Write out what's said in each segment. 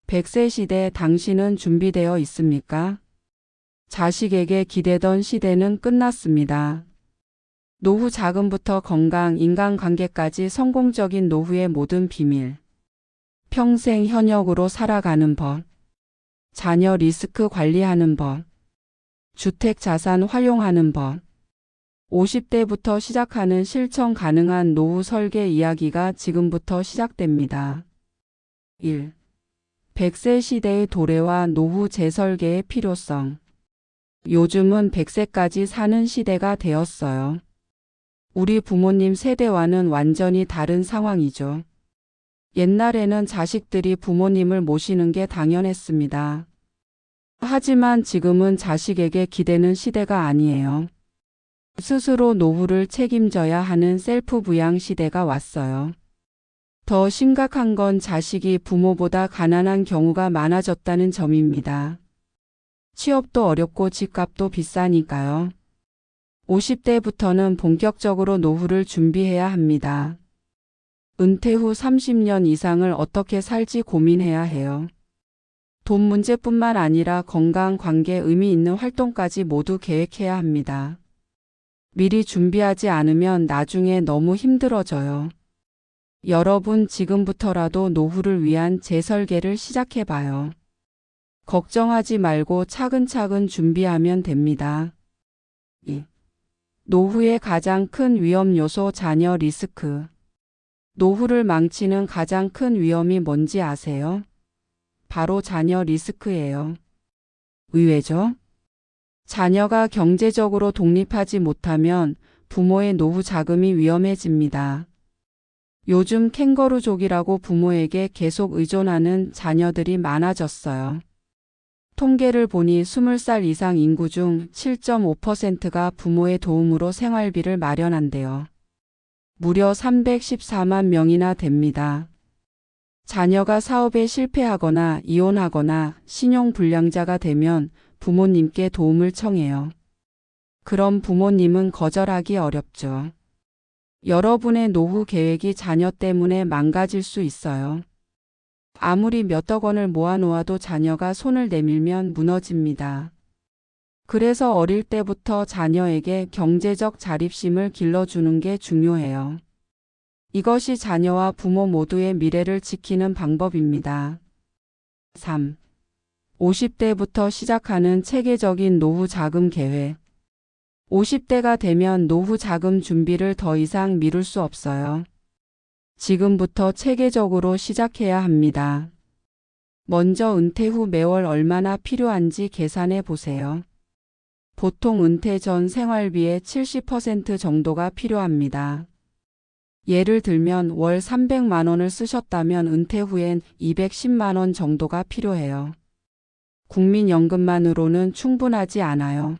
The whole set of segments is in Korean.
100세 시대 당신은 준비되어 있습니까? 자식에게 기대던 시대는 끝났습니다. 노후 자금부터 건강, 인간관계까지 성공적인 노후의 모든 비밀. 평생 현역으로 살아가는 법. 자녀 리스크 관리하는 법. 주택 자산 활용하는 법. 50대부터 시작하는 실천 가능한 노후 설계 이야기가 지금부터 시작됩니다. 1. 100세 시대의 도래와 노후 재설계의 필요성. 요즘은 100세까지 사는 시대가 되었어요. 우리 부모님 세대와는 완전히 다른 상황이죠. 옛날에는 자식들이 부모님을 모시는 게 당연했습니다. 하지만 지금은 자식에게 기대는 시대가 아니에요. 스스로 노후를 책임져야 하는 셀프 부양 시대가 왔어요. 더 심각한 건 자식이 부모보다 가난한 경우가 많아졌다는 점입니다. 취업도 어렵고 집값도 비싸니까요. 50대부터는 본격적으로 노후를 준비해야 합니다. 은퇴 후 30년 이상을 어떻게 살지 고민해야 해요. 돈 문제뿐만 아니라 건강, 관계, 의미 있는 활동까지 모두 계획해야 합니다. 미리 준비하지 않으면 나중에 너무 힘들어져요. 여러분 지금부터라도 노후를 위한 재설계를 시작해봐요. 걱정하지 말고 차근차근 준비하면 됩니다. 2. 노후의 가장 큰 위험 요소 자녀 리스크. 노후를 망치는 가장 큰 위험이 뭔지 아세요? 바로 자녀 리스크예요. 의외죠? 자녀가 경제적으로 독립하지 못하면 부모의 노후 자금이 위험해집니다. 요즘 캥거루족이라고 부모에게 계속 의존하는 자녀들이 많아졌어요. 통계를 보니 20살 이상 인구 중 7.5%가 부모의 도움으로 생활비를 마련한대요. 무려 314만 명이나 됩니다. 자녀가 사업에 실패하거나 이혼하거나 신용불량자가 되면 부모님께 도움을 청해요. 그럼 부모님은 거절하기 어렵죠. 여러분의 노후 계획이 자녀 때문에 망가질 수 있어요. 아무리 몇억 원을 모아놓아도 자녀가 손을 내밀면 무너집니다. 그래서 어릴 때부터 자녀에게 경제적 자립심을 길러주는 게 중요해요. 이것이 자녀와 부모 모두의 미래를 지키는 방법입니다. 3. 50대부터 시작하는 체계적인 노후 자금 계획. 50대가 되면 노후 자금 준비를 더 이상 미룰 수 없어요. 지금부터 체계적으로 시작해야 합니다. 먼저 은퇴 후 매월 얼마나 필요한지 계산해 보세요. 보통 은퇴 전 생활비의 70% 정도가 필요합니다. 예를 들면 월 300만 원을 쓰셨다면 은퇴 후엔 210만 원 정도가 필요해요. 국민연금만으로는 충분하지 않아요.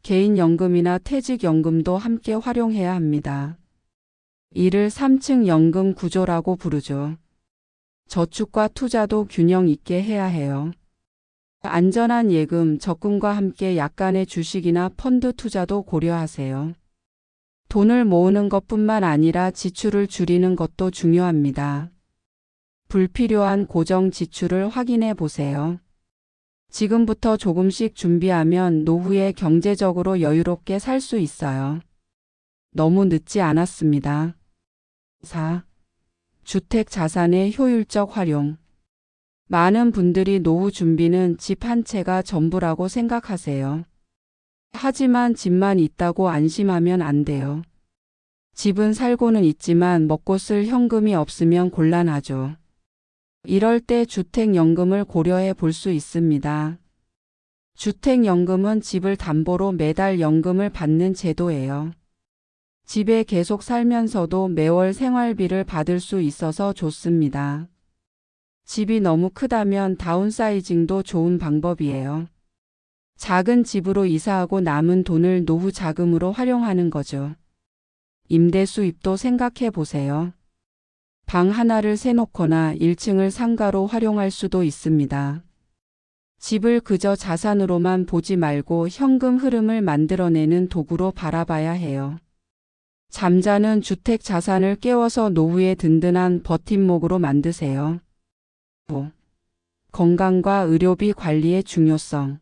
개인연금이나 퇴직연금도 함께 활용해야 합니다. 이를 3층 연금 구조라고 부르죠. 저축과 투자도 균형 있게 해야 해요. 안전한 예금, 적금과 함께 약간의 주식이나 펀드 투자도 고려하세요. 돈을 모으는 것뿐만 아니라 지출을 줄이는 것도 중요합니다. 불필요한 고정 지출을 확인해 보세요. 지금부터 조금씩 준비하면 노후에 경제적으로 여유롭게 살 수 있어요. 너무 늦지 않았습니다. 4. 주택 자산의 효율적 활용. 많은 분들이 노후 준비는 집 한 채가 전부라고 생각하세요. 하지만 집만 있다고 안심하면 안 돼요. 집은 살고는 있지만 먹고 쓸 현금이 없으면 곤란하죠. 이럴 때 주택연금을 고려해 볼 수 있습니다. 주택연금은 집을 담보로 매달 연금을 받는 제도예요. 집에 계속 살면서도 매월 생활비를 받을 수 있어서 좋습니다. 집이 너무 크다면 다운사이징도 좋은 방법이에요. 작은 집으로 이사하고 남은 돈을 노후 자금으로 활용하는 거죠. 임대 수입도 생각해 보세요. 방 하나를 세놓거나 1층을 상가로 활용할 수도 있습니다. 집을 그저 자산으로만 보지 말고 현금 흐름을 만들어내는 도구로 바라봐야 해요. 잠자는 주택 자산을 깨워서 노후에 든든한 버팀목으로 만드세요. 5. 건강과 의료비 관리의 중요성.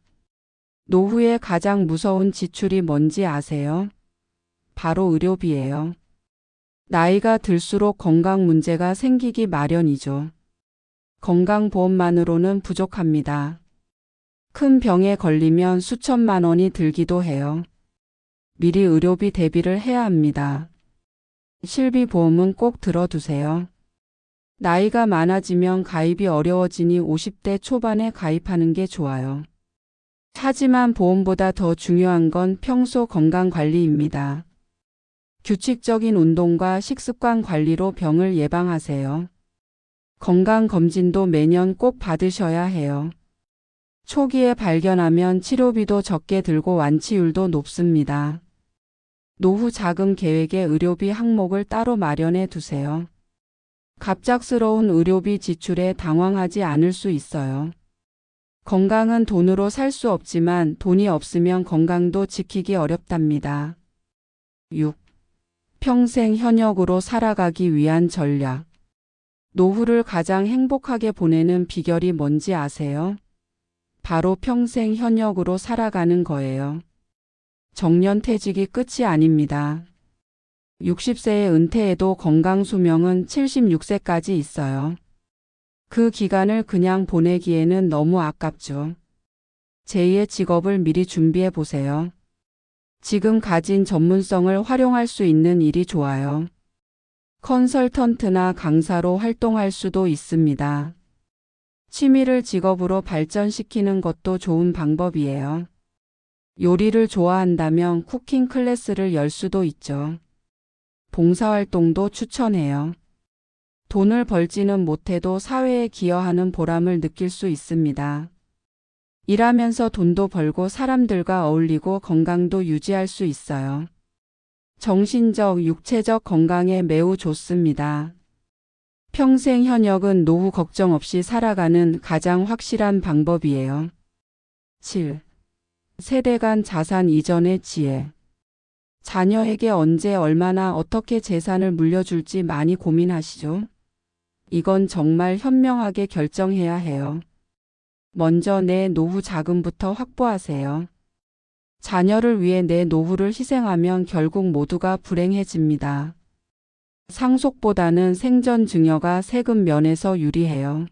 노후에 가장 무서운 지출이 뭔지 아세요? 바로 의료비예요. 나이가 들수록 건강 문제가 생기기 마련이죠. 건강보험만으로는 부족합니다. 큰 병에 걸리면 수천만 원이 들기도 해요. 미리 의료비 대비를 해야 합니다. 실비보험은 꼭 들어두세요. 나이가 많아지면 가입이 어려워지니 50대 초반에 가입하는 게 좋아요. 하지만 보험보다 더 중요한 건 평소 건강관리입니다. 규칙적인 운동과 식습관 관리로 병을 예방하세요. 건강검진도 매년 꼭 받으셔야 해요. 초기에 발견하면 치료비도 적게 들고 완치율도 높습니다. 노후 자금 계획에 의료비 항목을 따로 마련해 두세요. 갑작스러운 의료비 지출에 당황하지 않을 수 있어요. 건강은 돈으로 살 수 없지만 돈이 없으면 건강도 지키기 어렵답니다. 6. 평생 현역으로 살아가기 위한 전략. 노후를 가장 행복하게 보내는 비결이 뭔지 아세요? 바로 평생 현역으로 살아가는 거예요. 정년퇴직이 끝이 아닙니다. 60세에 은퇴해도 건강수명은 76세까지 있어요. 그 기간을 그냥 보내기에는 너무 아깝죠. 제2의 직업을 미리 준비해 보세요. 지금 가진 전문성을 활용할 수 있는 일이 좋아요. 컨설턴트나 강사로 활동할 수도 있습니다. 취미를 직업으로 발전시키는 것도 좋은 방법이에요. 요리를 좋아한다면 쿠킹 클래스를 열 수도 있죠. 봉사활동도 추천해요. 돈을 벌지는 못해도 사회에 기여하는 보람을 느낄 수 있습니다. 일하면서 돈도 벌고 사람들과 어울리고 건강도 유지할 수 있어요. 정신적, 육체적 건강에 매우 좋습니다. 평생 현역은 노후 걱정 없이 살아가는 가장 확실한 방법이에요. 7. 세대 간 자산 이전의 지혜. 자녀에게 언제 얼마나 어떻게 재산을 물려줄지 많이 고민하시죠? 이건 정말 현명하게 결정해야 해요. 먼저 내 노후 자금부터 확보하세요. 자녀를 위해 내 노후를 희생하면 결국 모두가 불행해집니다. 상속보다는 생전 증여가 세금 면에서 유리해요.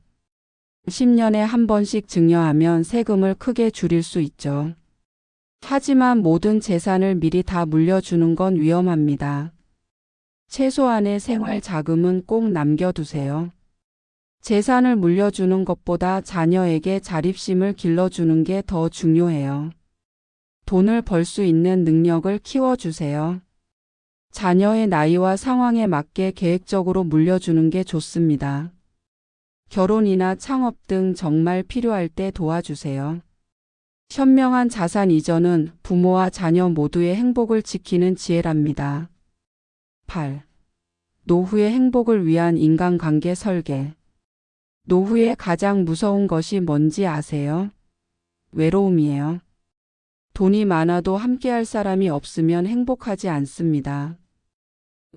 10년에 한 번씩 증여하면 세금을 크게 줄일 수 있죠. 하지만 모든 재산을 미리 다 물려주는 건 위험합니다. 최소한의 생활 자금은 꼭 남겨두세요. 재산을 물려주는 것보다 자녀에게 자립심을 길러주는 게 더 중요해요. 돈을 벌 수 있는 능력을 키워주세요. 자녀의 나이와 상황에 맞게 계획적으로 물려주는 게 좋습니다. 결혼이나 창업 등 정말 필요할 때 도와주세요. 현명한 자산 이전은 부모와 자녀 모두의 행복을 지키는 지혜랍니다. 8. 노후의 행복을 위한 인간관계 설계. 노후에 가장 무서운 것이 뭔지 아세요? 외로움이에요. 돈이 많아도 함께할 사람이 없으면 행복하지 않습니다.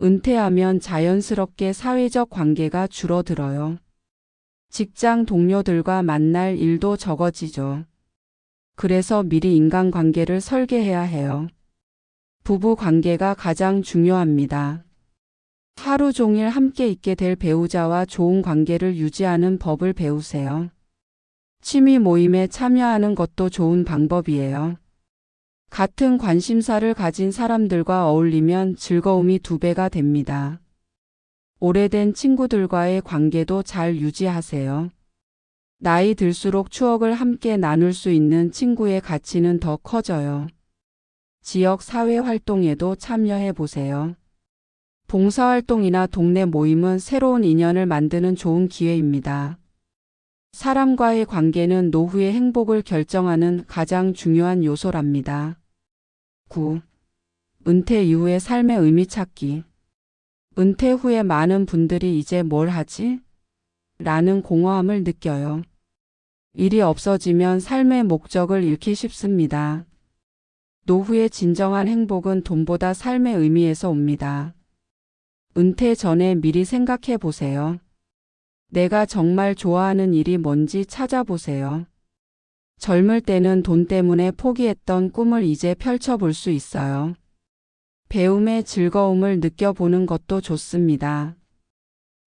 은퇴하면 자연스럽게 사회적 관계가 줄어들어요. 직장 동료들과 만날 일도 적어지죠. 그래서 미리 인간관계를 설계해야 해요. 부부 관계가 가장 중요합니다. 하루 종일 함께 있게 될 배우자와 좋은 관계를 유지하는 법을 배우세요. 취미 모임에 참여하는 것도 좋은 방법이에요. 같은 관심사를 가진 사람들과 어울리면 즐거움이 2배가 됩니다. 오래된 친구들과의 관계도 잘 유지하세요. 나이 들수록 추억을 함께 나눌 수 있는 친구의 가치는 더 커져요. 지역 사회 활동에도 참여해 보세요. 봉사활동이나 동네 모임은 새로운 인연을 만드는 좋은 기회입니다. 사람과의 관계는 노후의 행복을 결정하는 가장 중요한 요소랍니다. 9. 은퇴 이후의 삶의 의미 찾기. 은퇴 후에 많은 분들이 이제 뭘 하지? 라는 공허함을 느껴요. 일이 없어지면 삶의 목적을 잃기 쉽습니다. 노후의 진정한 행복은 돈보다 삶의 의미에서 옵니다. 은퇴 전에 미리 생각해 보세요. 내가 정말 좋아하는 일이 뭔지 찾아보세요. 젊을 때는 돈 때문에 포기했던 꿈을 이제 펼쳐볼 수 있어요. 배움의 즐거움을 느껴보는 것도 좋습니다.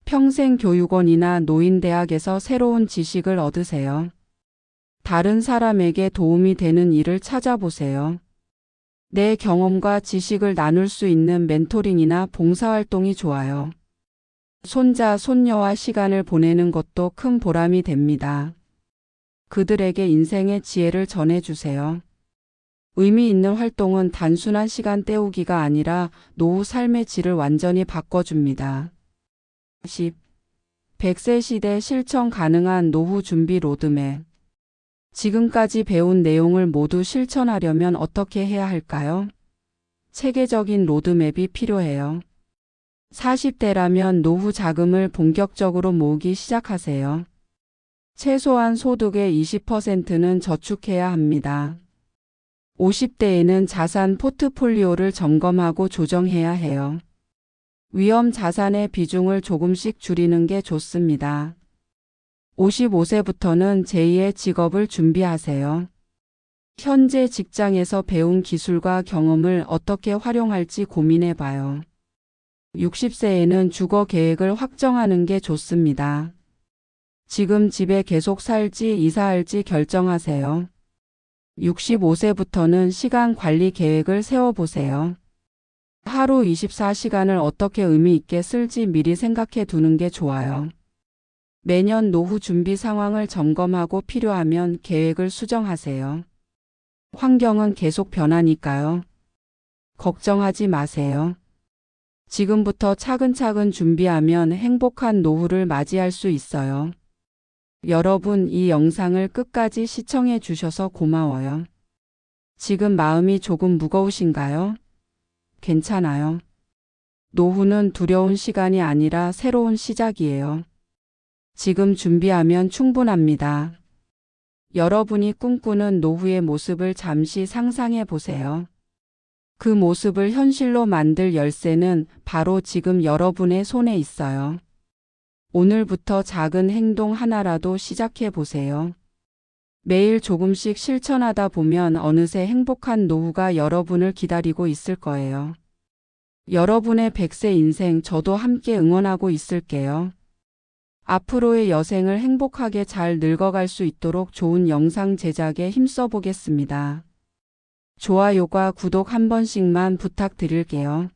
평생 교육원이나 노인대학에서 새로운 지식을 얻으세요. 다른 사람에게 도움이 되는 일을 찾아보세요. 내 경험과 지식을 나눌 수 있는 멘토링이나 봉사활동이 좋아요. 손자, 손녀와 시간을 보내는 것도 큰 보람이 됩니다. 그들에게 인생의 지혜를 전해주세요. 의미 있는 활동은 단순한 시간 때우기가 아니라 노후 삶의 질을 완전히 바꿔줍니다. 10. 100세 시대 실천 가능한 노후 준비 로드맵. 지금까지 배운 내용을 모두 실천하려면 어떻게 해야 할까요? 체계적인 로드맵이 필요해요. 40대라면 노후 자금을 본격적으로 모으기 시작하세요. 최소한 소득의 20%는 저축해야 합니다. 50대에는 자산 포트폴리오를 점검하고 조정해야 해요. 위험 자산의 비중을 조금씩 줄이는 게 좋습니다. 55세부터는 제2의 직업을 준비하세요. 현재 직장에서 배운 기술과 경험을 어떻게 활용할지 고민해 봐요. 60세에는 주거 계획을 확정하는 게 좋습니다. 지금 집에 계속 살지 이사할지 결정하세요. 65세부터는 시간 관리 계획을 세워보세요. 하루 24시간을 어떻게 의미 있게 쓸지 미리 생각해 두는 게 좋아요. 매년 노후 준비 상황을 점검하고 필요하면 계획을 수정하세요. 환경은 계속 변하니까요. 걱정하지 마세요. 지금부터 차근차근 준비하면 행복한 노후를 맞이할 수 있어요. 여러분, 이 영상을 끝까지 시청해 주셔서 고마워요. 지금 마음이 조금 무거우신가요? 괜찮아요. 노후는 두려운 시간이 아니라 새로운 시작이에요. 지금 준비하면 충분합니다. 여러분이 꿈꾸는 노후의 모습을 잠시 상상해 보세요. 그 모습을 현실로 만들 열쇠는 바로 지금 여러분의 손에 있어요. 오늘부터 작은 행동 하나라도 시작해 보세요. 매일 조금씩 실천하다 보면 어느새 행복한 노후가 여러분을 기다리고 있을 거예요. 여러분의 100세 인생 저도 함께 응원하고 있을게요. 앞으로의 여생을 행복하게 잘 늙어갈 수 있도록 좋은 영상 제작에 힘써 보겠습니다. 좋아요과 구독 한 번씩만 부탁드릴게요.